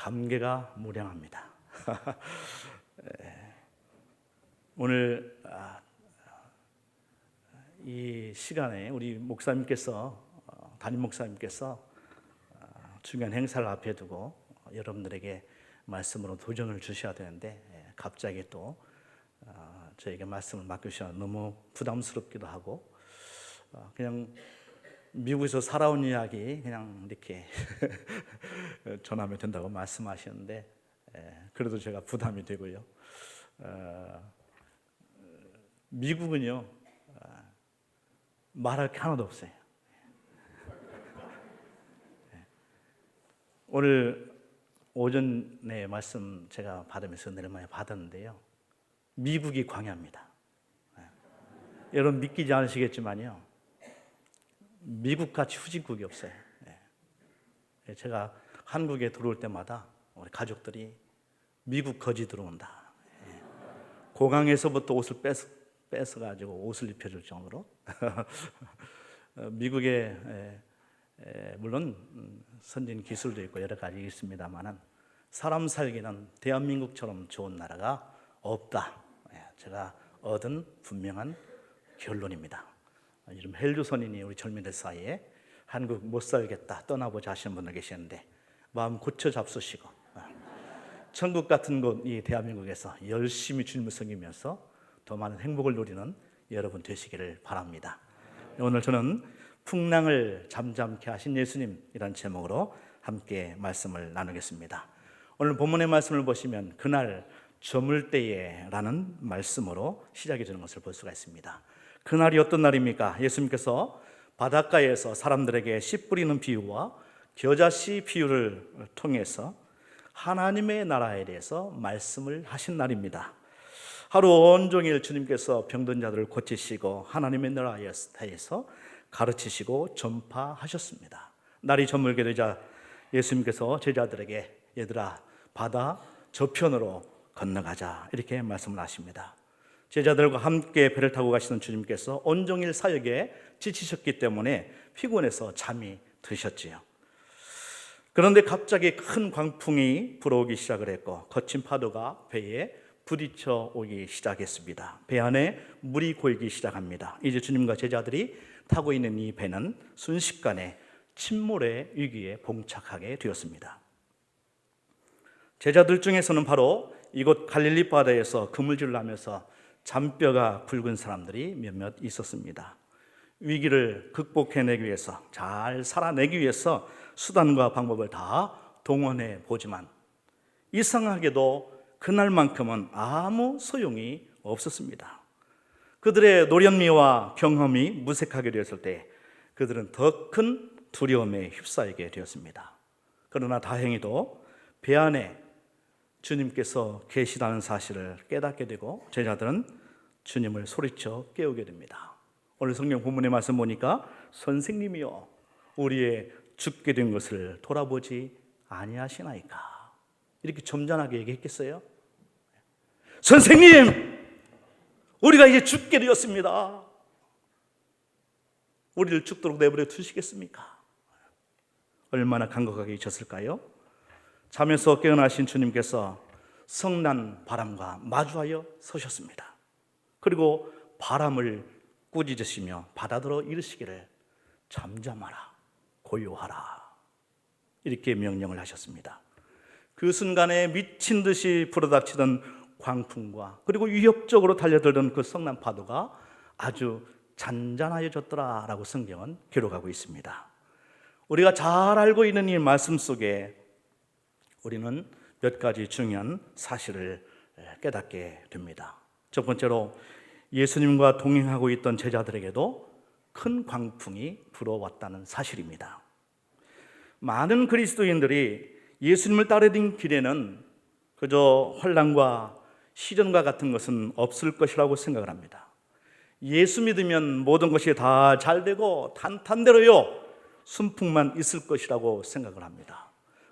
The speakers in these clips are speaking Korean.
감개가 무량합니다. 오늘 이 시간에 우리 목사님께서 담임 목사님께서 중요한 행사를 앞에 두고 여러분들에게 말씀으로 도전을 주셔야 되는데 갑자기 또 저에게 말씀을 맡기셔서 너무 부담스럽기도 하고 그냥 미국에서 살아온 이야기 그냥 이렇게 전하면 된다고 말씀하셨는데 그래도 제가 부담이 되고요. 미국은요 말할 게 하나도 없어요. 오늘 오전에 말씀 제가 받으면서 은혜를 많이 받았는데요. 미국이 광야입니다. 여러분 믿기지 않으시겠지만요. 미국같이 후진국이 없어요. 제가 한국에 들어올 때마다 우리 가족들이 미국 거지 들어온다. 고강에서부터 옷을 뺏어가지고 옷을 입혀줄 정도로 미국에 물론 선진 기술도 있고 여러 가지 있습니다만은 사람 살기는 대한민국처럼 좋은 나라가 없다. 제가 얻은 분명한 결론입니다. 요즘 헬조선인이 우리 젊은이들 사이에 한국 못 살겠다 떠나보자 하시는 분들 계시는데 마음 고쳐 잡수시고 천국 같은 곳 이 대한민국에서 열심히 주님을 섬기면서 더 많은 행복을 누리는 여러분 되시기를 바랍니다. 오늘 저는 풍랑을 잠잠케 하신 예수님이라는 제목으로 함께 말씀을 나누겠습니다. 오늘 본문의 말씀을 보시면 그날 저물 때에라는 말씀으로 시작이 되는 것을 볼 수가 있습니다. 그날이 어떤 날입니까? 예수님께서 바닷가에서 사람들에게 씨 뿌리는 비유와 겨자씨 비유를 통해서 하나님의 나라에 대해서 말씀을 하신 날입니다. 하루 온종일 주님께서 병든 자들을 고치시고 하나님의 나라에 대해서 가르치시고 전파하셨습니다. 날이 저물게 되자 예수님께서 제자들에게 얘들아 바다 저편으로 건너가자 이렇게 말씀을 하십니다. 제자들과 함께 배를 타고 가시는 주님께서 온종일 사역에 지치셨기 때문에 피곤해서 잠이 드셨지요. 그런데 갑자기 큰 광풍이 불어오기 시작을 했고 거친 파도가 배에 부딪혀 오기 시작했습니다. 배 안에 물이 고이기 시작합니다. 이제 주님과 제자들이 타고 있는 이 배는 순식간에 침몰의 위기에 봉착하게 되었습니다. 제자들 중에서는 바로 이곳 갈릴리 바다에서 그물질을 하면서 잔뼈가 굵은 사람들이 몇몇 있었습니다. 위기를 극복해내기 위해서 잘 살아내기 위해서 수단과 방법을 다 동원해 보지만 이상하게도 그날만큼은 아무 소용이 없었습니다. 그들의 노련미와 경험이 무색하게 되었을 때 그들은 더 큰 두려움에 휩싸이게 되었습니다. 그러나 다행히도 배 안에 주님께서 계시다는 사실을 깨닫게 되고 제자들은 주님을 소리쳐 깨우게 됩니다. 오늘 성경 본문의 말씀 보니까 선생님이여 우리의 죽게 된 것을 돌아보지 아니하시나이까 이렇게 점잖하게 얘기했겠어요? 선생님 우리가 이제 죽게 되었습니다. 우리를 죽도록 내버려 두시겠습니까? 얼마나 간곡하게 잊혔을까요? 잠에서 깨어나신 주님께서 성난 바람과 마주하여 서셨습니다. 그리고 바람을 꾸짖으시며 바다더러 이르시기를 잠잠하라 고요하라 이렇게 명령을 하셨습니다. 그 순간에 미친 듯이 불어닥치던 광풍과 그리고 위협적으로 달려들던 그 성난 파도가 아주 잔잔해졌더라라고 성경은 기록하고 있습니다. 우리가 잘 알고 있는 이 말씀 속에 우리는 몇 가지 중요한 사실을 깨닫게 됩니다. 첫 번째로 예수님과 동행하고 있던 제자들에게도 큰 광풍이 불어왔다는 사실입니다. 많은 그리스도인들이 예수님을 따르던 길에는 그저 환난과 시련과 같은 것은 없을 것이라고 생각을 합니다. 예수 믿으면 모든 것이 다 잘 되고 탄탄대로요 순풍만 있을 것이라고 생각을 합니다.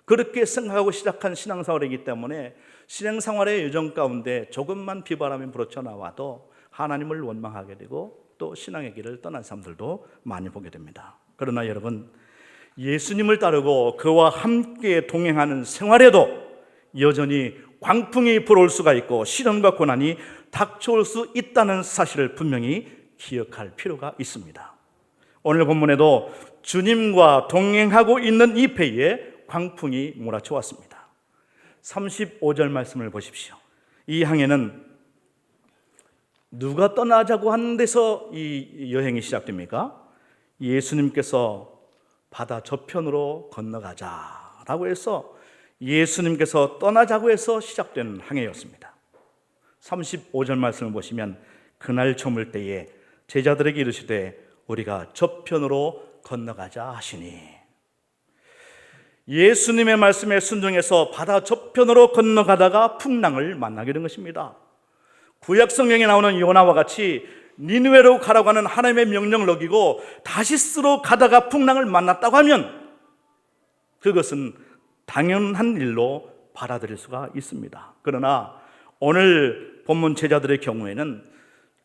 그렇게 생각하고 시작한 신앙생활이기 때문에 신앙생활의 여정 가운데 조금만 비바람이 불어쳐 나와도 하나님을 원망하게 되고 또 신앙의 길을 떠난 사람들도 많이 보게 됩니다. 그러나 여러분 예수님을 따르고 그와 함께 동행하는 생활에도 여전히 광풍이 불어올 수가 있고 시련과 고난이 닥쳐올 수 있다는 사실을 분명히 기억할 필요가 있습니다. 오늘 본문에도 주님과 동행하고 있는 이 배에 광풍이 몰아쳐 왔습니다. 35절 말씀을 보십시오. 이 항해는 누가 떠나자고 하는 데서 이 여행이 시작됩니까? 예수님께서 바다 저편으로 건너가자라고 해서 예수님께서 떠나자고 해서 시작된 항해였습니다. 35절 말씀을 보시면 그날 저물 때에 제자들에게 이르시되 우리가 저편으로 건너가자 하시니, 예수님의 말씀에 순종해서 바다 저편으로 건너가다가 풍랑을 만나게 된 것입니다. 구약 성경에 나오는 요나와 같이 니느웨로 가라고 하는 하나님의 명령을 어기고 다시스로 가다가 풍랑을 만났다고 하면 그것은 당연한 일로 받아들일 수가 있습니다. 그러나 오늘 본문 제자들의 경우에는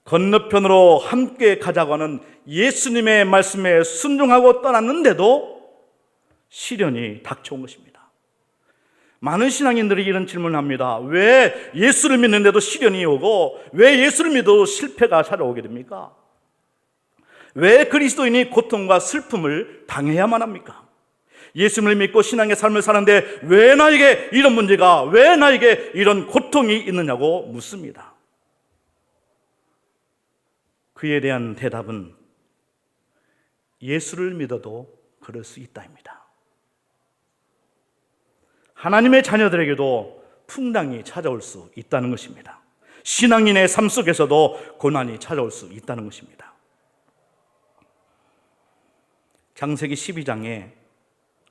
건너편으로 함께 가자고 하는 예수님의 말씀에 순종하고 떠났는데도 시련이 닥쳐온 것입니다. 많은 신앙인들이 이런 질문을 합니다. 왜 예수를 믿는데도 시련이 오고 왜 예수를 믿어도 실패가 찾아오게 됩니까? 왜 그리스도인이 고통과 슬픔을 당해야만 합니까? 예수를 믿고 신앙의 삶을 사는데 왜 나에게 이런 문제가, 왜 나에게 이런 고통이 있느냐고 묻습니다. 그에 대한 대답은 예수를 믿어도 그럴 수 있다입니다. 하나님의 자녀들에게도 풍랑이 찾아올 수 있다는 것입니다. 신앙인의 삶 속에서도 고난이 찾아올 수 있다는 것입니다. 창세기 12장에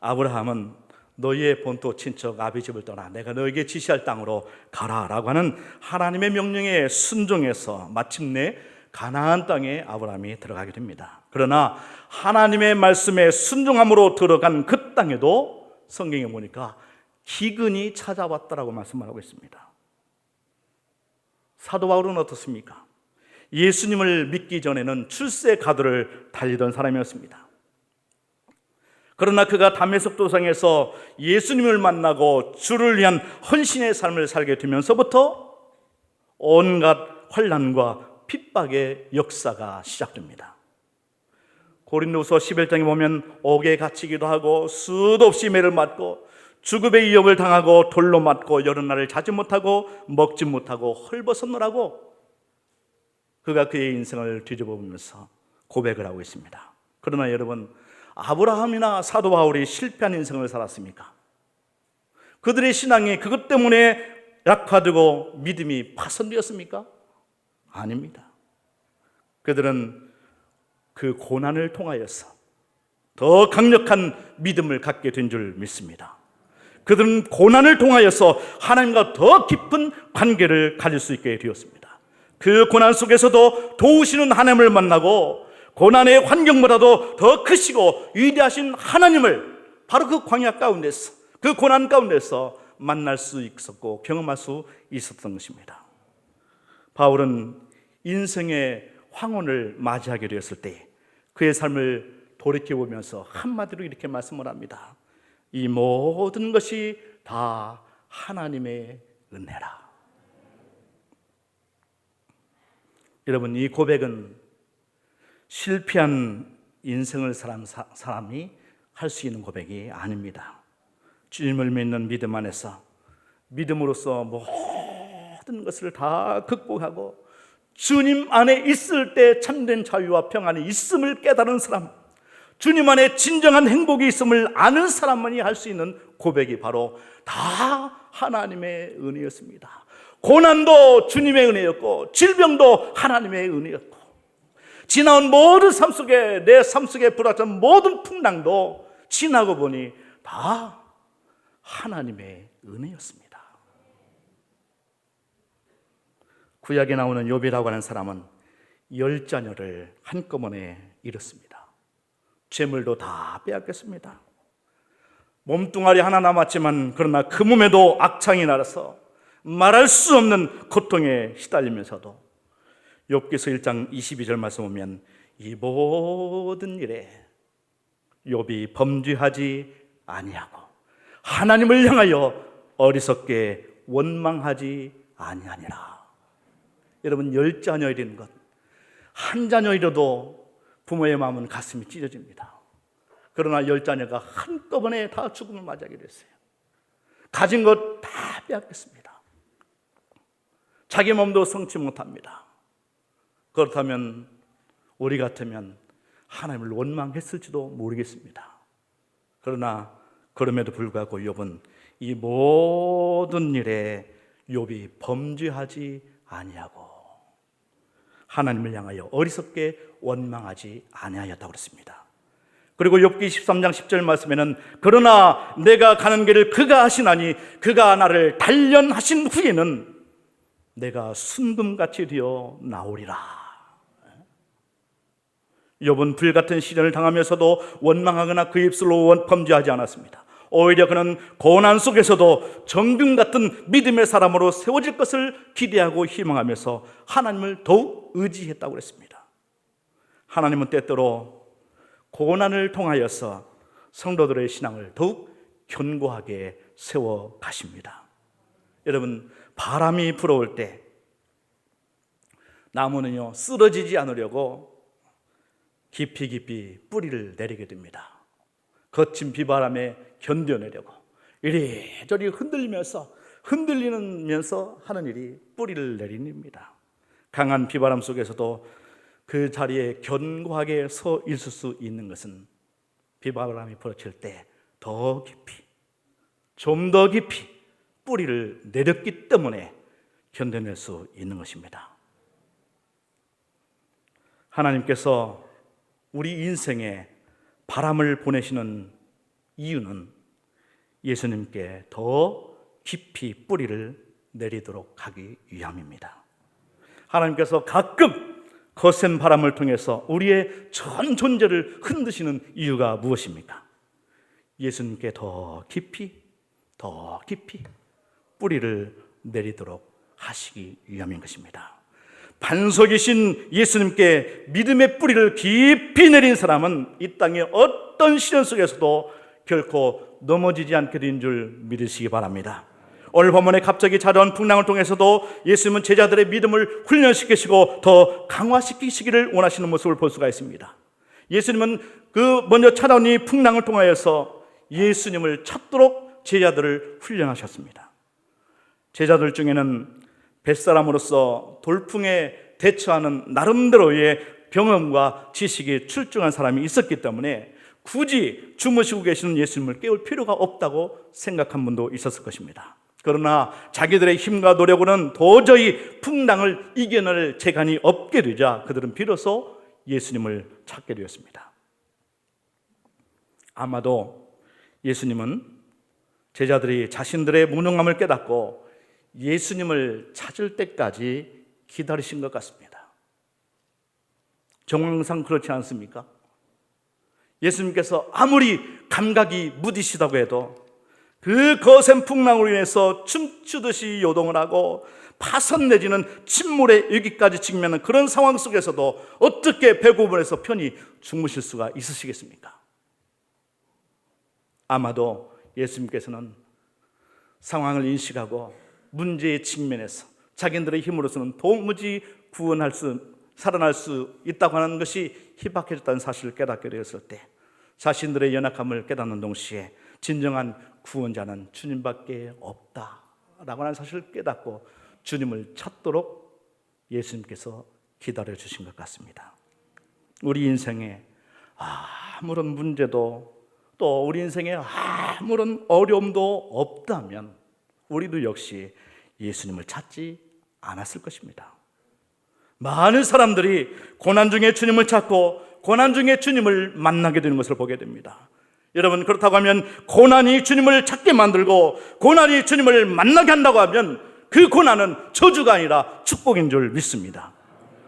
아브라함은 너희의 본토 친척 아비 집을 떠나 내가 너에게 지시할 땅으로 가라라고 하는 하나님의 명령에 순종해서 마침내 가나안 땅에 아브라함이 들어가게 됩니다. 그러나 하나님의 말씀에 순종함으로 들어간 그 땅에도 성경에 보니까 기근이 찾아왔다라고 말씀하고 있습니다. 사도 바울은 어떻습니까? 예수님을 믿기 전에는 출세 가도를 달리던 사람이었습니다. 그러나 그가 다메섹 도상에서 예수님을 만나고 주를 위한 헌신의 삶을 살게 되면서부터 온갖 환난과 핍박의 역사가 시작됩니다. 고린도후서 11장에 보면 옥에 갇히기도 하고 수도 없이 매를 맞고 죽음의 위협을 당하고 돌로 맞고 여러 날을 자지 못하고 먹지 못하고 헐벗었노라고 그가 그의 인생을 뒤집어보면서 고백을 하고 있습니다. 그러나 여러분, 아브라함이나 사도 바울이 실패한 인생을 살았습니까? 그들의 신앙이 그것 때문에 약화되고 믿음이 파손되었습니까? 아닙니다. 그들은 그 고난을 통하여서 더 강력한 믿음을 갖게 된 줄 믿습니다. 그들은 고난을 통하여서 하나님과 더 깊은 관계를 가질 수 있게 되었습니다. 그 고난 속에서도 도우시는 하나님을 만나고 고난의 환경보다도 더 크시고 위대하신 하나님을 바로 그 광야 가운데서, 그 고난 가운데서 만날 수 있었고 경험할 수 있었던 것입니다. 바울은 인생의 황혼을 맞이하게 되었을 때 그의 삶을 돌이켜보면서 한마디로 이렇게 말씀을 합니다. 이 모든 것이 다 하나님의 은혜라. 여러분, 이 고백은 실패한 인생을 산 사람이 할 수 있는 고백이 아닙니다. 주님을 믿는 믿음 안에서 믿음으로써 모든 것을 다 극복하고 주님 안에 있을 때 참된 자유와 평안이 있음을 깨달은 사람, 주님 안에 진정한 행복이 있음을 아는 사람만이 할 수 있는 고백이 바로 다 하나님의 은혜였습니다. 고난도 주님의 은혜였고 질병도 하나님의 은혜였고 지나온 모든 삶 속에, 내 삶 속에 불었던 모든 풍랑도 지나고 보니 다 하나님의 은혜였습니다. 구약에 나오는 욥이라고 하는 사람은 10자녀를 한꺼번에 잃었습니다. 재물도 다 빼앗겼습니다. 몸뚱아리 하나 남았지만 그러나 그 몸에도 악창이 날아서 말할 수 없는 고통에 시달리면서도 욥기서 1장 22절 말씀 보면 이 모든 일에 욥이 범죄하지 아니하고 하나님을 향하여 어리석게 원망하지 아니하니라. 여러분, 10자녀이라는 것, 한 자녀이라도 부모의 마음은 가슴이 찢어집니다. 그러나 10자녀가 한꺼번에 다 죽음을 맞이하게 됐어요. 가진 것 다 빼앗겼습니다. 자기 몸도 성치 못합니다. 그렇다면 우리 같으면 하나님을 원망했을지도 모르겠습니다. 그러나 그럼에도 불구하고 욥은 이 모든 일에 욥이 범죄하지 아니하고 하나님을 향하여 어리석게 원망하지 아니하였다고 그랬습니다. 그리고 욥기 13장 10절 말씀에는 그러나 내가 가는 길을 그가 하시나니 그가 나를 단련하신 후에는 내가 순금같이 되어 나오리라. 욥은 불같은 시련을 당하면서도 원망하거나 그 입술로 범죄하지 않았습니다. 오히려 그는 고난 속에서도 정금 같은 믿음의 사람으로 세워질 것을 기대하고 희망하면서 하나님을 더욱 의지했다고 그랬습니다. 하나님은 때때로 고난을 통하여서 성도들의 신앙을 더욱 견고하게 세워 가십니다. 여러분, 바람이 불어올 때 나무는요 쓰러지지 않으려고 깊이 뿌리를 내리게 됩니다. 거친 비바람에 견뎌내려고 이리저리 흔들리면서 하는 일이 뿌리를 내리는 일입니다. 강한 비바람 속에서도 그 자리에 견고하게 서 있을 수 있는 것은 비바람이 불어칠 때 더 깊이, 좀 더 깊이 뿌리를 내렸기 때문에 견뎌낼 수 있는 것입니다. 하나님께서 우리 인생에 바람을 보내시는 이유는 예수님께 더 깊이 뿌리를 내리도록 하기 위함입니다. 하나님께서 가끔 거센 바람을 통해서 우리의 전 존재를 흔드시는 이유가 무엇입니까? 예수님께 더 깊이 뿌리를 내리도록 하시기 위함인 것입니다. 반석이신 예수님께 믿음의 뿌리를 깊이 내린 사람은 이 땅의 어떤 시련 속에서도 결코 넘어지지 않게 된 줄 믿으시기 바랍니다. 오늘 본문에 갑자기 찾아온 풍랑을 통해서도 예수님은 제자들의 믿음을 훈련시키시고 더 강화시키시기를 원하시는 모습을 볼 수가 있습니다. 예수님은 그 먼저 찾아온 이 풍랑을 통하여서 예수님을 찾도록 제자들을 훈련하셨습니다. 제자들 중에는 뱃사람으로서 돌풍에 대처하는 나름대로의 경험과 지식이 출중한 사람이 있었기 때문에 굳이 주무시고 계시는 예수님을 깨울 필요가 없다고 생각한 분도 있었을 것입니다. 그러나 자기들의 힘과 노력으로는 도저히 풍랑을 이겨낼 재간이 없게 되자 그들은 비로소 예수님을 찾게 되었습니다. 아마도 예수님은 제자들이 자신들의 무능함을 깨닫고 예수님을 찾을 때까지 기다리신 것 같습니다. 정황상 그렇지 않습니까? 예수님께서 아무리 감각이 무디시다고 해도 그 거센 풍랑으로 인해서 춤추듯이 요동을 하고 파선 내지는 침몰의 위기까지 직면하는 그런 상황 속에서도 어떻게 배고픔에서 편히 주무실 수가 있으시겠습니까? 아마도 예수님께서는 상황을 인식하고 문제에 직면해서 자기들의 힘으로서는 도무지 살아날 수 있다고 하는 것이 희박해졌다는 사실을 깨닫게 되었을 때 자신들의 연약함을 깨닫는 동시에 진정한 구원자는 주님밖에 없다라고 하는 사실을 깨닫고 주님을 찾도록 예수님께서 기다려주신 것 같습니다. 우리 인생에 아무런 문제도 또 우리 인생에 아무런 어려움도 없다면 우리도 역시 예수님을 찾지 않았을 것입니다. 많은 사람들이 고난 중에 주님을 찾고 고난 중에 주님을 만나게 되는 것을 보게 됩니다. 여러분, 그렇다고 하면 고난이 주님을 찾게 만들고 고난이 주님을 만나게 한다고 하면 그 고난은 저주가 아니라 축복인 줄 믿습니다.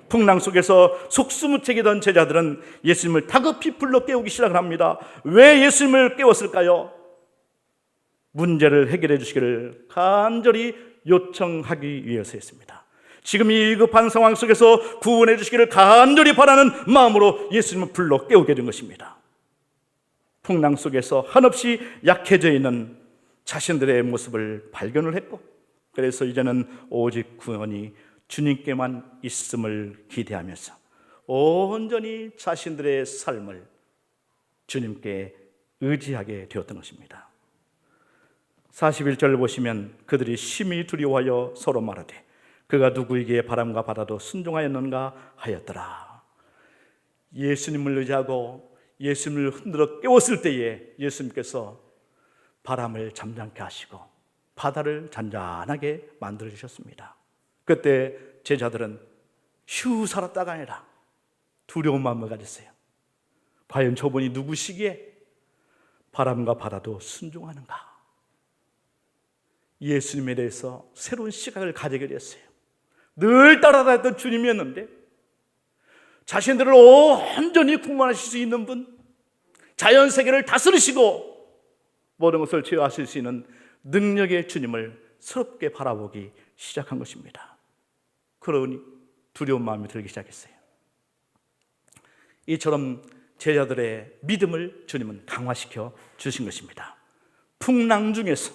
풍랑 속에서 속수무책이던 제자들은 예수님을 다급히 불러 깨우기 시작을 합니다. 왜 예수님을 깨웠을까요? 문제를 해결해 주시기를 간절히 요청하기 위해서였습니다. 지금 이 위급한 상황 속에서 구원해 주시기를 간절히 바라는 마음으로 예수님을 불러 깨우게 된 것입니다. 풍랑 속에서 한없이 약해져 있는 자신들의 모습을 발견을 했고, 그래서 이제는 오직 구원이 주님께만 있음을 기대하면서 온전히 자신들의 삶을 주님께 의지하게 되었던 것입니다. 41절을 보시면 그들이 심히 두려워하여 서로 말하되 그가 누구에게 바람과 바다도 순종하였는가 하였더라. 예수님을 의지하고 예수님을 흔들어 깨웠을 때에 예수님께서 바람을 잠잠케 하시고 바다를 잔잔하게 만들어 주셨습니다. 그때 제자들은 휴 살았다가 아니라 두려운 마음을 가졌어요. 과연 저분이 누구시기에 바람과 바다도 순종하는가? 예수님에 대해서 새로운 시각을 가지게 됐어요. 늘 따라다녔던 주님이었는데 자신들을 온전히 충만하실 수 있는 분, 자연세계를 다스리시고 모든 것을 제어하실 수 있는 능력의 주님을 새롭게 바라보기 시작한 것입니다. 그러니 두려운 마음이 들기 시작했어요. 이처럼 제자들의 믿음을 주님은 강화시켜 주신 것입니다. 풍랑 중에서,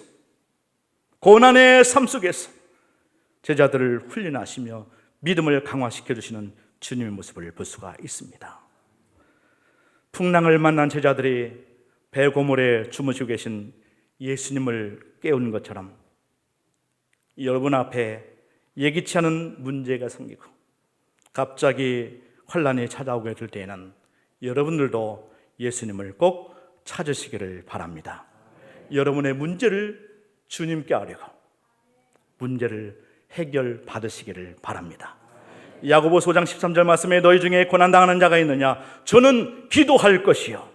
고난의 삶 속에서 제자들을 훈련하시며 믿음을 강화시켜 주시는 주님의 모습을 볼 수가 있습니다. 풍랑을 만난 제자들이 배고물에 주무시고 계신 예수님을 깨우는 것처럼 여러분 앞에 예기치 않은 문제가 생기고 갑자기 환난이 찾아오게 될 때에는 여러분들도 예수님을 꼭 찾으시기를 바랍니다. 여러분의 문제를 주님께 아뢰고 문제를 해결받으시기를 바랍니다. 야고보서 5장 13절 말씀에 너희 중에 고난당하는 자가 있느냐? 저는 기도할 것이요.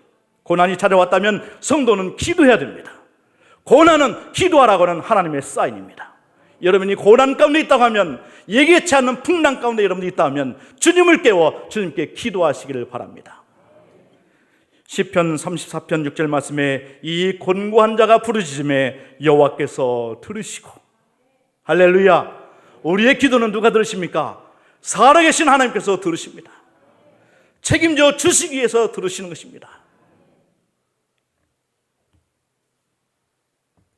고난이 찾아왔다면 성도는 기도해야 됩니다. 고난은 기도하라고는 하나님의 사인입니다. 여러분이 고난 가운데 있다고 하면, 예기치 않는 풍랑 가운데 여러분이 있다 하면 주님을 깨워 주님께 기도하시기를 바랍니다. 시편 34편 6절 말씀에 이 곤고한 자가 부르짖음에 여호와께서 들으시고, 할렐루야. 우리의 기도는 누가 들으십니까? 살아계신 하나님께서 들으십니다. 책임져 주시기 위해서 들으시는 것입니다.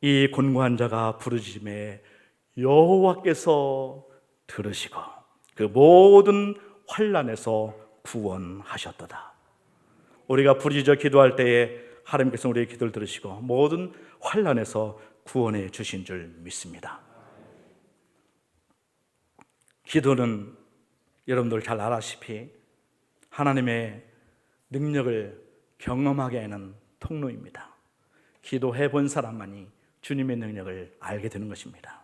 이 곤고한 자가 부르짖음에 여호와께서 들으시고 그 모든 환난에서 구원하셨도다. 우리가 부르짖어 기도할 때에 하나님께서 우리의 기도를 들으시고 모든 환난에서 구원해 주신 줄 믿습니다. 기도는 여러분들 잘 알다시피 하나님의 능력을 경험하게 하는 통로입니다. 기도해 본 사람만이 주님의 능력을 알게 되는 것입니다.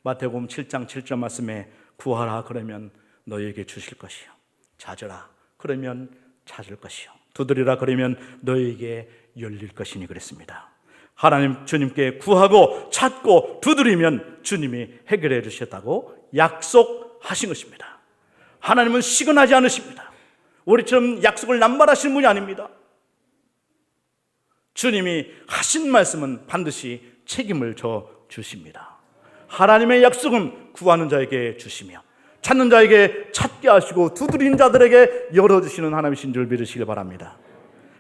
마태복음 7장 7절 말씀에 구하라 그러면 너희에게 주실 것이요, 찾으라 그러면 찾을 것이요, 두드리라 그러면 너희에게 열릴 것이니 그랬습니다. 하나님 주님께 구하고 찾고 두드리면 주님이 해결해 주셨다고 약속하신 것입니다. 하나님은 시건하지 않으십니다. 우리처럼 약속을 남발하시는 분이 아닙니다. 주님이 하신 말씀은 반드시 책임을 져 주십니다. 하나님의 약속은 구하는 자에게 주시며 찾는 자에게 찾게 하시고 두드리는 자들에게 열어주시는 하나님이신 줄 믿으시길 바랍니다.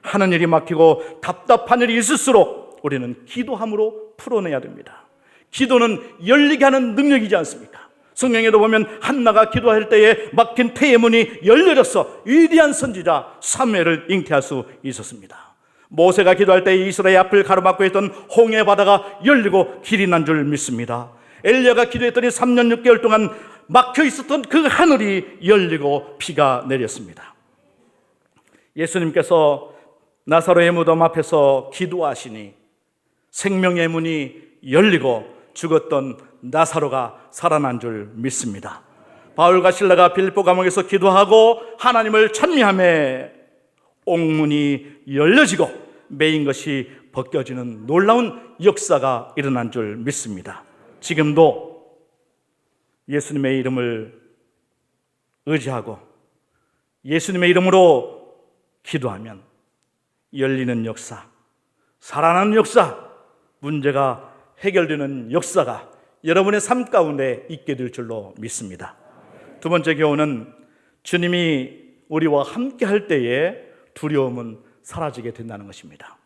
하는 일이 막히고 답답한 일이 있을수록 우리는 기도함으로 풀어내야 됩니다. 기도는 열리게 하는 능력이지 않습니까? 성경에도 보면 한나가 기도할 때에 막힌 폐의 문이 열려져서 위대한 선지자 사무엘을 잉태할 수 있었습니다. 모세가 기도할 때 이스라엘 앞을 가로막고 있던 홍해 바다가 열리고 길이 난 줄 믿습니다. 엘리야가 기도했더니 3년 6개월 동안 막혀 있었던 그 하늘이 열리고 비가 내렸습니다. 예수님께서 나사로의 무덤 앞에서 기도하시니 생명의 문이 열리고 죽었던 나사로가 살아난 줄 믿습니다. 바울과 실라가 빌립보 감옥에서 기도하고 하나님을 찬미하며 옥문이 열려지고 매인 것이 벗겨지는 놀라운 역사가 일어난 줄 믿습니다. 지금도 예수님의 이름을 의지하고 예수님의 이름으로 기도하면 열리는 역사, 살아나는 역사, 문제가 해결되는 역사가 여러분의 삶 가운데 있게 될 줄로 믿습니다. 두 번째 교훈은 주님이 우리와 함께 할 때에 두려움은 사라지게 된다는 것입니다.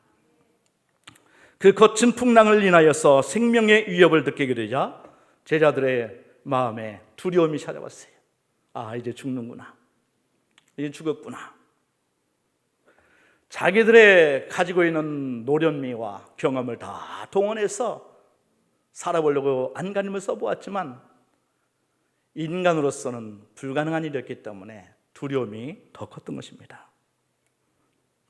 그 거친 풍랑을 인하여서 생명의 위협을 느끼게 되자 제자들의 마음에 두려움이 찾아왔어요. 아, 이제 죽는구나. 이제 죽었구나. 자기들의 가지고 있는 노련미와 경험을 다 동원해서 살아보려고 안간힘을 써보았지만 인간으로서는 불가능한 일이었기 때문에 두려움이 더 컸던 것입니다.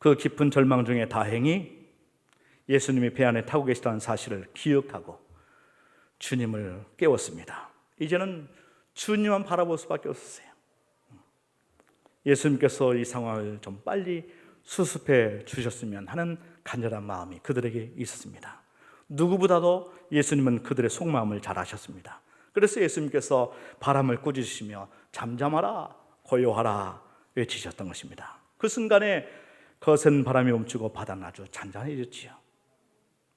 그 깊은 절망 중에 다행히 예수님이 배 안에 타고 계시다는 사실을 기억하고 주님을 깨웠습니다. 이제는 주님만 바라볼 수밖에 없었어요. 예수님께서 이 상황을 좀 빨리 수습해 주셨으면 하는 간절한 마음이 그들에게 있었습니다. 누구보다도 예수님은 그들의 속마음을 잘 아셨습니다. 그래서 예수님께서 바람을 꾸짖으시며 잠잠하라, 고요하라 외치셨던 것입니다. 그 순간에 거센 바람이 멈추고 바다는 아주 잔잔해졌지요.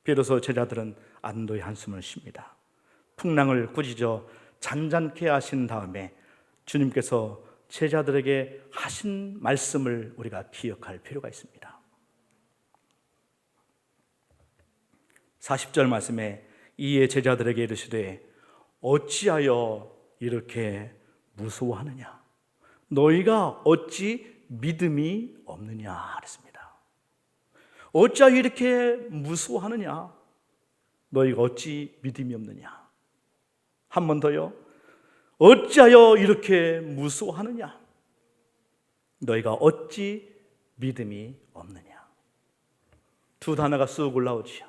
비로소 제자들은 안도의 한숨을 쉽니다. 풍랑을 꾸짖어 잔잔케 하신 다음에 주님께서 제자들에게 하신 말씀을 우리가 기억할 필요가 있습니다. 40절 말씀에 이에 제자들에게 이르시되 어찌하여 이렇게 무서워하느냐? 너희가 어찌 믿음이 없느냐 그랬습니다. 어찌하여 이렇게 무서워하느냐? 너희가 어찌 믿음이 없느냐? 한 번 더요. 어찌하여 이렇게 무서워하느냐? 너희가 어찌 믿음이 없느냐? 두 단어가 쑥 올라오지요.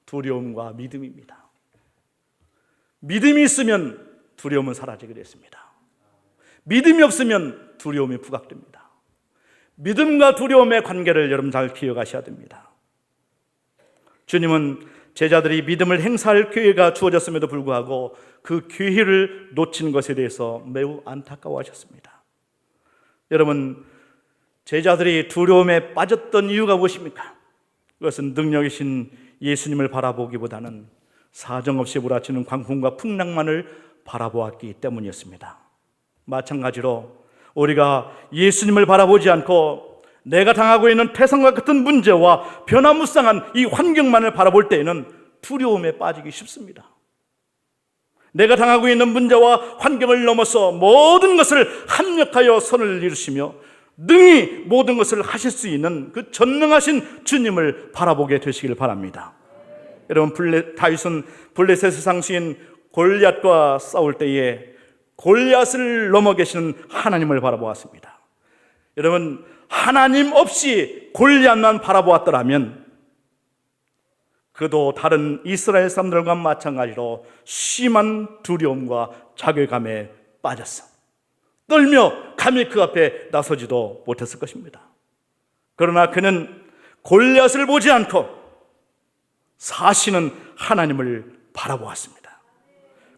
두려움과 믿음입니다. 믿음이 있으면 두려움은 사라지게 됐습니다. 믿음이 없으면 두려움이 부각됩니다. 믿음과 두려움의 관계를 여러분 잘 기억하셔야 됩니다. 주님은 제자들이 믿음을 행사할 기회가 주어졌음에도 불구하고 그 기회를 놓친 것에 대해서 매우 안타까워하셨습니다. 여러분, 제자들이 두려움에 빠졌던 이유가 무엇입니까? 그것은 능력이신 예수님을 바라보기보다는 사정없이 몰아치는 광풍과 풍랑만을 바라보았기 때문이었습니다. 마찬가지로 우리가 예수님을 바라보지 않고 내가 당하고 있는 태산과 같은 문제와 변화무쌍한 이 환경만을 바라볼 때에는 두려움에 빠지기 쉽습니다. 내가 당하고 있는 문제와 환경을 넘어서 모든 것을 합력하여 선을 이루시며 능히 모든 것을 하실 수 있는 그 전능하신 주님을 바라보게 되시길 바랍니다. 여러분, 다윗은 블레셋의 상수인 골리앗과 싸울 때에 골리앗을 넘어 계시는 하나님을 바라보았습니다. 여러분, 하나님 없이 골리앗만 바라보았더라면 그도 다른 이스라엘 사람들과 마찬가지로 심한 두려움과 자괴감에 빠졌어. 떨며 감히 그 앞에 나서지도 못했을 것입니다. 그러나 그는 골리앗을 보지 않고 사시는 하나님을 바라보았습니다.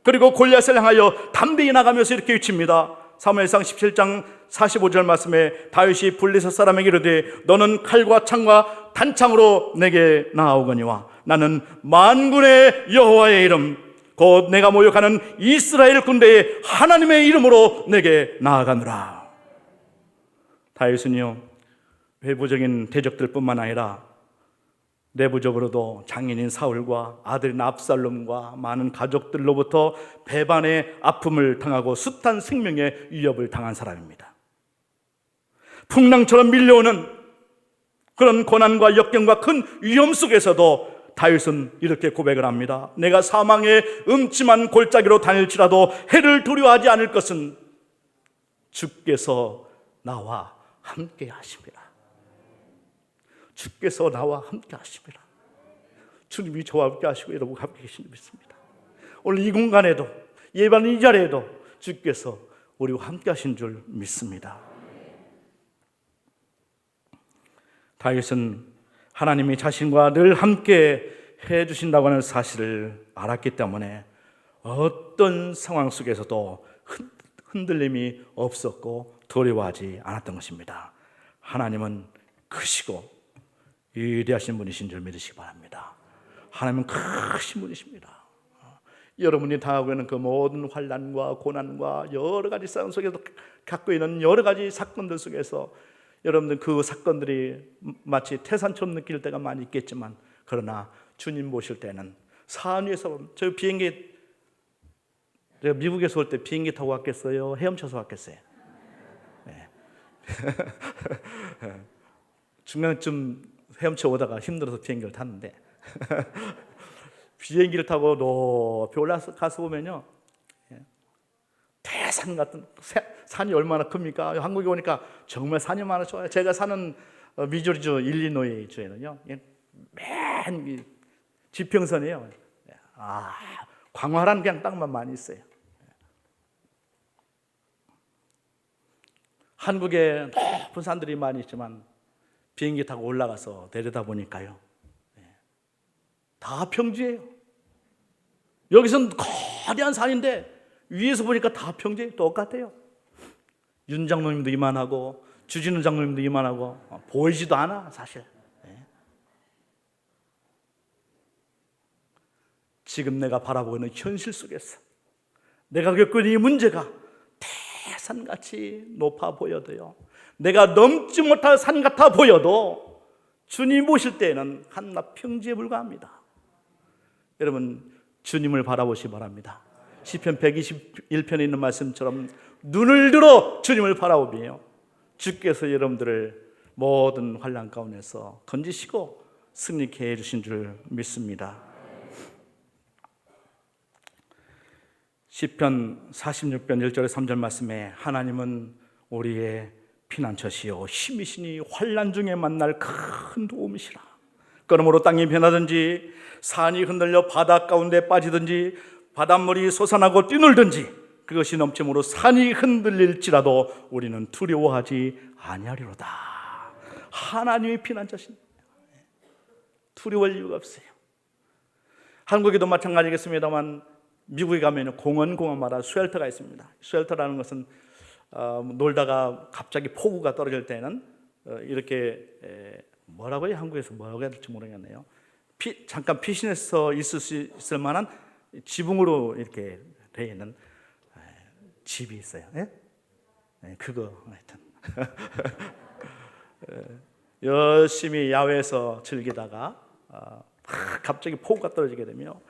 그리고 골리앗을 향하여 담대히 나가면서 이렇게 외칩니다. 사무엘상 17장 45절 말씀에 다윗이 블레셋 사람에게 이르되 너는 칼과 창과 단창으로 내게 나아오거니와 나는 만군의 여호와의 이름 곧 내가 모욕하는 이스라엘 군대의 하나님의 이름으로 내게 나아가노라. 다윗은요, 외부적인 대적들뿐만 아니라 내부적으로도 장인인 사울과 아들인 압살롬과 많은 가족들로부터 배반의 아픔을 당하고 숱한 생명의 위협을 당한 사람입니다. 풍랑처럼 밀려오는 그런 고난과 역경과 큰 위험 속에서도 다윗은 이렇게 고백을 합니다. 내가 사망의 음침한 골짜기로 다닐지라도 해를 두려워하지 않을 것은 주께서 나와 함께 하십니다. 주께서 나와 함께 하십니다. 주님이 저와 함께 하시고 여러분과 함께 계신 줄 믿습니다. 오늘 이 공간에도 예반 이 자리에도 주께서 우리와 함께 하신 줄 믿습니다. 다윗은 하나님이 자신과 늘 함께 해주신다고 하는 사실을 알았기 때문에 어떤 상황 속에서도 흔들림이 없었고 두려워하지 않았던 것입니다. 하나님은 크시고 위대하신 분이신 줄 믿으시기 바랍니다. 하나님은 크신 분이십니다. 여러분이 당하고 있는 그 모든 환난과 고난과 여러 가지 싸움 속에서 갖고 있는 여러 가지 사건들 속에서 여러분들 그 사건들이 마치 태산처럼 느낄 때가 많이 있겠지만 그러나 주님 모실 때는 산 위에서, 저 비행기, 제가 미국에서 올 때 비행기 타고 왔겠어요? 헤엄쳐서 왔겠어요? 네. 중간쯤 헤엄쳐 오다가 힘들어서 비행기를 탔는데 비행기를 타고 높이 올라가서 보면요, 대산 같은, 산이 얼마나 큽니까? 한국에 오니까 정말 산이 많아 좋아요. 제가 사는 미주리주 일리노이 주에는요, 맨 지평선이에요. 광활한 그냥 땅만 많이 있어요. 한국에 높은 산들이 많이 있지만 비행기 타고 올라가서 내려다 보니까요, 다 평지예요. 여기서는 거대한 산인데 위에서 보니까 다 평지예요. 똑같아요. 윤 장로님도 이만하고 주진우 장로님도 이만하고 보이지도 않아 사실. 지금 내가 바라보고 있는 현실 속에서 내가 겪고 있는 이 문제가 대산같이 높아 보여도요, 내가 넘지 못할 산 같아 보여도 주님 모실 때에는 한낱 평지에 불과합니다. 여러분, 주님을 바라보시기 바랍니다. 시편 121편에 있는 말씀처럼 눈을 들어 주님을 바라보며 주께서 여러분들을 모든 환난 가운데서 건지시고 승리케 해주신 줄 믿습니다. 시편 46편 1절에 3절 말씀에 하나님은 우리의 피난처시요 힘이시니 환난 중에 만날 큰 도움이시라. 그러므로 땅이 변하든지 산이 흔들려 바다 가운데 빠지든지 바닷물이 솟아나고 뛰놀든지 그것이 넘침으로 산이 흔들릴지라도 우리는 두려워하지 아니하리로다. 하나님의 피난처십니다. 두려워할 이유가 없어요. 한국에도 마찬가지겠습니다만 미국에 가면 공원마다 쉘터가 있습니다. 쉘터라는 것은 놀다가 갑자기 폭우가 떨어질 때는 이렇게 뭐라고 해요? 한국에서 뭐라고 해야 될지 모르겠네요. 잠깐 피신해서 있을 수 있을 만한 지붕으로 이렇게 되어 있는 집이 있어요. 그거 하여튼 열심히 야외에서 즐기다가 갑자기 폭우가 떨어지게 되며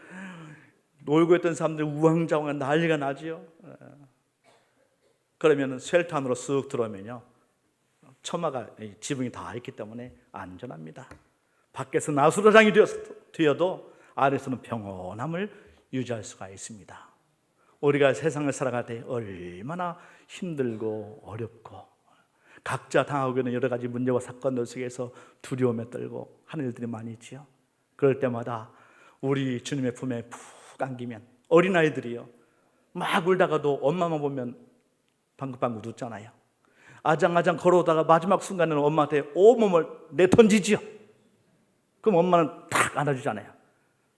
놀고 있던 사람들이 우왕좌왕 난리가 나지요. 그러면 쉘터 안으로 쓱 들어오면요, 처마가 지붕이 다 있기 때문에 안전합니다. 밖에서 나수로장이 되어도 안에서는 평온함을 유지할 수가 있습니다. 우리가 세상을 살아갈 때 얼마나 힘들고 어렵고 각자 당하고 있는 여러 가지 문제와 사건들 속에서 두려움에 떨고 하는 일들이 많이 있지요. 그럴 때마다 우리 주님의 품에 푹 안기면, 어린아이들이요, 막 울다가도 엄마만 보면 방긋방긋 웃잖아요. 아장아장 걸어오다가 마지막 순간에는 엄마한테 온몸을 내던지지요. 그럼 엄마는 탁 안아주잖아요.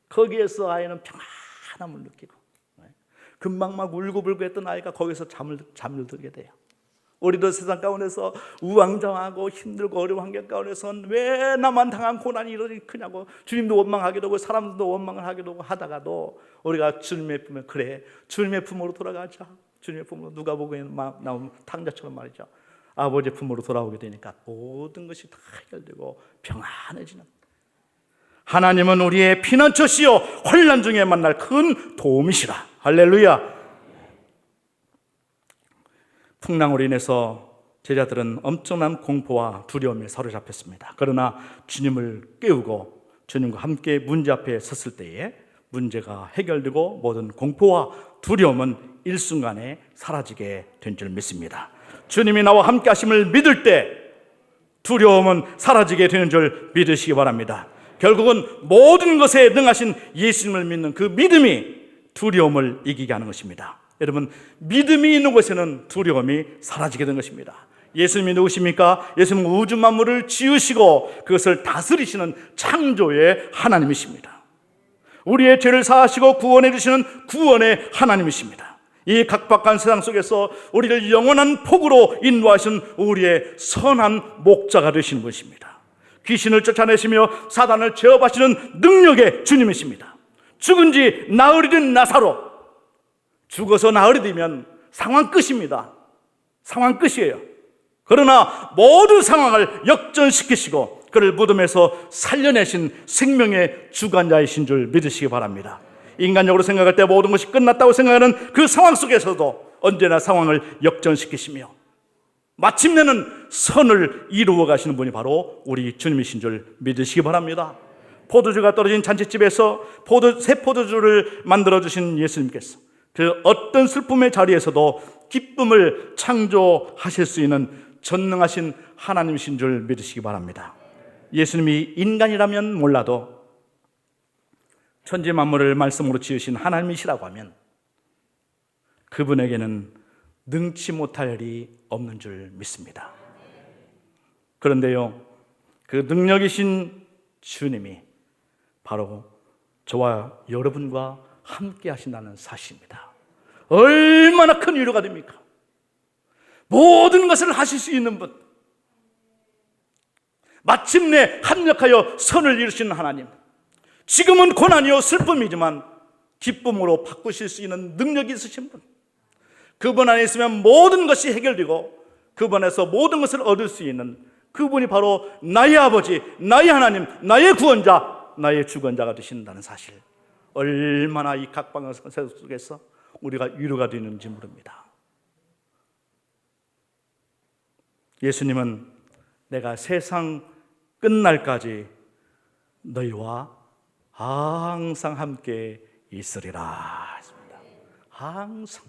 거기에서 아이는 평안함을 느끼고, 금방 막 울고불고 했던 아이가 거기서 잠을 들게 돼요. 우리도 세상 가운데서 우왕좌왕하고 힘들고 어려운 환경 가운데서는 왜 나만 당한 고난이 이러니 크냐고 주님도 원망하기도 하고 사람들도 원망을 하기도 하고 하다가도 우리가 주님의 품에, 그래 주님의 품으로 돌아가자. 주님의 품으로, 누가복음에 나온 탕자처럼 말이죠. 아버지의 품으로 돌아오게 되니까 모든 것이 다 해결되고 평안해지는, 하나님은 우리의 피난처시요 환난 중에 만날 큰 도움이시라. 할렐루야. 풍랑으로 인해서 제자들은 엄청난 공포와 두려움에 사로잡혔습니다. 그러나 주님을 깨우고 주님과 함께 문제 앞에 섰을 때에 문제가 해결되고 모든 공포와 두려움은 일순간에 사라지게 된 줄 믿습니다. 주님이 나와 함께 하심을 믿을 때 두려움은 사라지게 되는 줄 믿으시기 바랍니다. 결국은 모든 것에 능하신 예수님을 믿는 그 믿음이 두려움을 이기게 하는 것입니다. 여러분, 믿음이 있는 곳에는 두려움이 사라지게 된 것입니다. 예수님이 누구십니까? 예수님은 우주 만물을 지으시고 그것을 다스리시는 창조의 하나님이십니다. 우리의 죄를 사하시고 구원해 주시는 구원의 하나님이십니다. 이 각박한 세상 속에서 우리를 영원한 복으로 인도하신 우리의 선한 목자가 되시는 분이십니다. 귀신을 쫓아내시며 사단을 제압하시는 능력의 주님이십니다. 죽은 지 나흘이 된 나사로, 죽어서 나흘이 되면 상황 끝입니다. 상황 끝이에요. 그러나 모든 상황을 역전시키시고 그를 무덤에서 살려내신 생명의 주관자이신 줄 믿으시기 바랍니다. 인간적으로 생각할 때 모든 것이 끝났다고 생각하는 그 상황 속에서도 언제나 상황을 역전시키시며 마침내는 선을 이루어 가시는 분이 바로 우리 주님이신 줄 믿으시기 바랍니다. 포도주가 떨어진 잔치집에서 새 포도주를 만들어주신 예수님께서 그 어떤 슬픔의 자리에서도 기쁨을 창조하실 수 있는 전능하신 하나님이신 줄 믿으시기 바랍니다. 예수님이 인간이라면 몰라도 천지 만물을 말씀으로 지으신 하나님이시라고 하면 그분에게는 능치 못할 일이 없는 줄 믿습니다. 그런데요, 그 능력이신 주님이 바로 저와 여러분과 함께 하신다는 사실입니다. 얼마나 큰 위로가 됩니까? 모든 것을 하실 수 있는 분, 마침내 합력하여 선을 이루시는 하나님, 지금은 고난이요 슬픔이지만 기쁨으로 바꾸실 수 있는 능력이 있으신 분, 그분 안에 있으면 모든 것이 해결되고 그분 안에서 모든 것을 얻을 수 있는 그분이 바로 나의 아버지, 나의 하나님, 나의 구원자, 나의 주권자가 되신다는 사실, 얼마나 이 각방의 선세 속에서 우리가 위로가 되는지 모릅니다. 예수님은 내가 세상 끝날까지 너희와 항상 함께 있으리라 했습니다. 항상.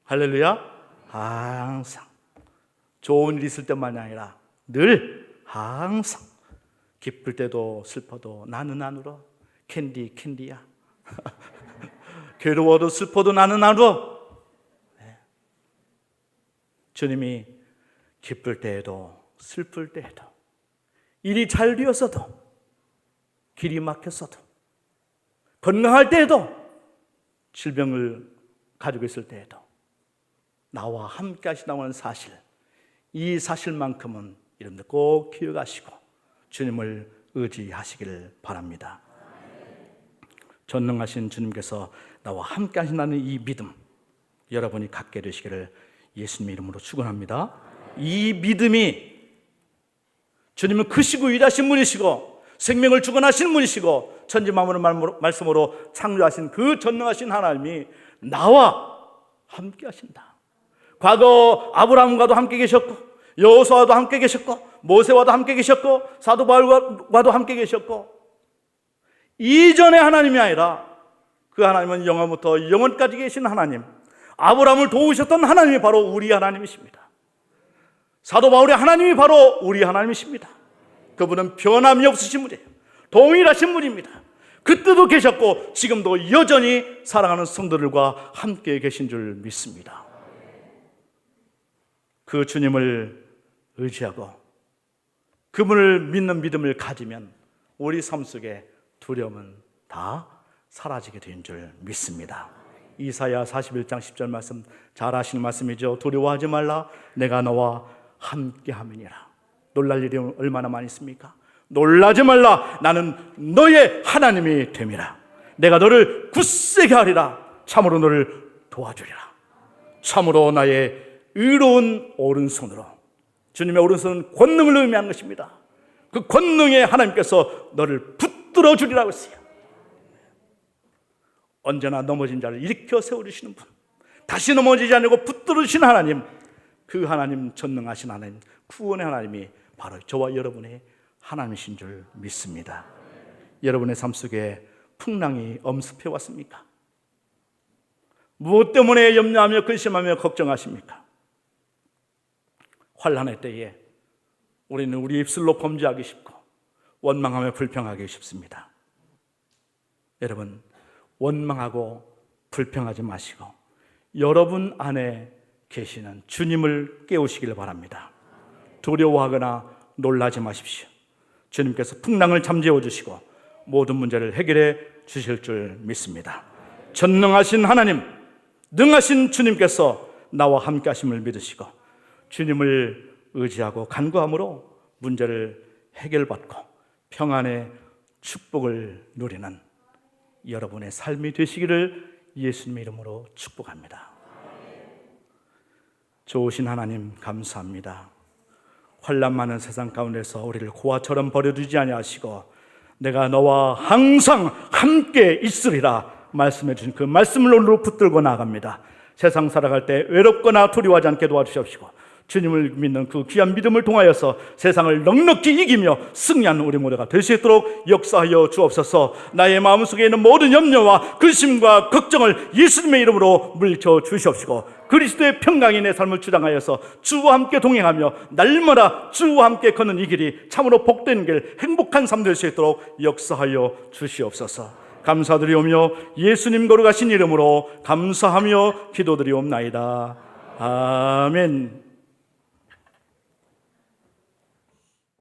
할렐루야. 항상. 좋은 일 있을 때만이 아니라 늘 항상. 기쁠 때도 슬퍼도 나는 안 울어. 캔디야. 괴로워도 슬퍼도 나는 안 울어. 네. 주님이 기쁠 때에도 슬플 때에도 일이 잘 되었어도 길이 막혔어도 건강할 때에도 질병을 가지고 있을 때에도 나와 함께 하시다고 하는 사실, 이 사실만큼은 여러분들 꼭 기억하시고 주님을 의지하시기를 바랍니다. 전능하신 주님께서 나와 함께 하신다는 이 믿음 여러분이 갖게 되시기를 예수님 이름으로 축원합니다. 이 믿음이 주님은 크시고 위대하신 분이시고 생명을 주관하시는 분이시고 천지 만물을 말씀으로 창조하신 그 전능하신 하나님이 나와 함께 하신다. 과거 아브라함과도 함께 계셨고 여호수아와도 함께 계셨고 모세와도 함께 계셨고 사도 바울과도 함께 계셨고 이전의 하나님이 아니라 그 하나님은 영원부터 영원까지 계신 하나님, 아브라함을 도우셨던 하나님이 바로 우리 하나님이십니다. 사도 바울의 하나님이 바로 우리 하나님이십니다. 그분은 변함이 없으신 분이에요. 동일하신 분입니다. 그때도 계셨고 지금도 여전히 사랑하는 성도들과 함께 계신 줄 믿습니다. 그 주님을 의지하고 그분을 믿는 믿음을 가지면 우리 삶 속에 두려움은 다 사라지게 된 줄 믿습니다. 이사야 41장 10절 말씀 잘 아시는 말씀이죠. 두려워하지 말라, 내가 너와 함께 함이니라. 놀랄 일이 얼마나 많이 있습니까? 놀라지 말라, 나는 너의 하나님이 됨이라. 내가 너를 굳세게 하리라. 참으로 너를 도와주리라. 참으로 나의 의로운 오른손으로. 주님의 오른손은 권능을 의미하는 것입니다. 그 권능의 하나님께서 너를 붙들어 주리라고 했어요. 언제나 넘어진 자를 일으켜 세우시는 분, 다시 넘어지지 않고 붙들어 주시는 하나님, 그 하나님, 전능하신 하나님, 구원의 하나님이 바로 저와 여러분의 하나님이신 줄 믿습니다. 여러분의 삶 속에 풍랑이 엄습해 왔습니까? 무엇 때문에 염려하며 근심하며 걱정하십니까? 환난의 때에 우리는 우리 입술로 범죄하기 쉽고 원망하며 불평하기 쉽습니다. 여러분, 원망하고 불평하지 마시고 여러분 안에 계시는 주님을 깨우시길 바랍니다. 두려워하거나 놀라지 마십시오. 주님께서 풍랑을 잠재워 주시고 모든 문제를 해결해 주실 줄 믿습니다. 전능하신 하나님, 능하신 주님께서 나와 함께 하심을 믿으시고 주님을 의지하고 간구함으로 문제를 해결받고 평안의 축복을 누리는 여러분의 삶이 되시기를 예수님의 이름으로 축복합니다. 좋으신 하나님 감사합니다. 환난 많은 세상 가운데서 우리를 고아처럼 버려두지 아니하시고 내가 너와 항상 함께 있으리라 말씀해 주신 그 말씀을 오늘로 붙들고 나아갑니다. 세상 살아갈 때 외롭거나 두려워하지 않게 도와주시옵시고 주님을 믿는 그 귀한 믿음을 통하여서 세상을 넉넉히 이기며 승리하는 우리 모두가 될 수 있도록 역사하여 주옵소서. 나의 마음속에 있는 모든 염려와 근심과 걱정을 예수님의 이름으로 물리쳐 주시옵시고 그리스도의 평강이 내 삶을 주장하여서 주와 함께 동행하며 날마다 주와 함께 걷는 이 길이 참으로 복된 길, 행복한 삶 될 수 있도록 역사하여 주시옵소서. 감사드리오며 예수님 거룩하신 이름으로 감사하며 기도드리옵나이다. 아멘.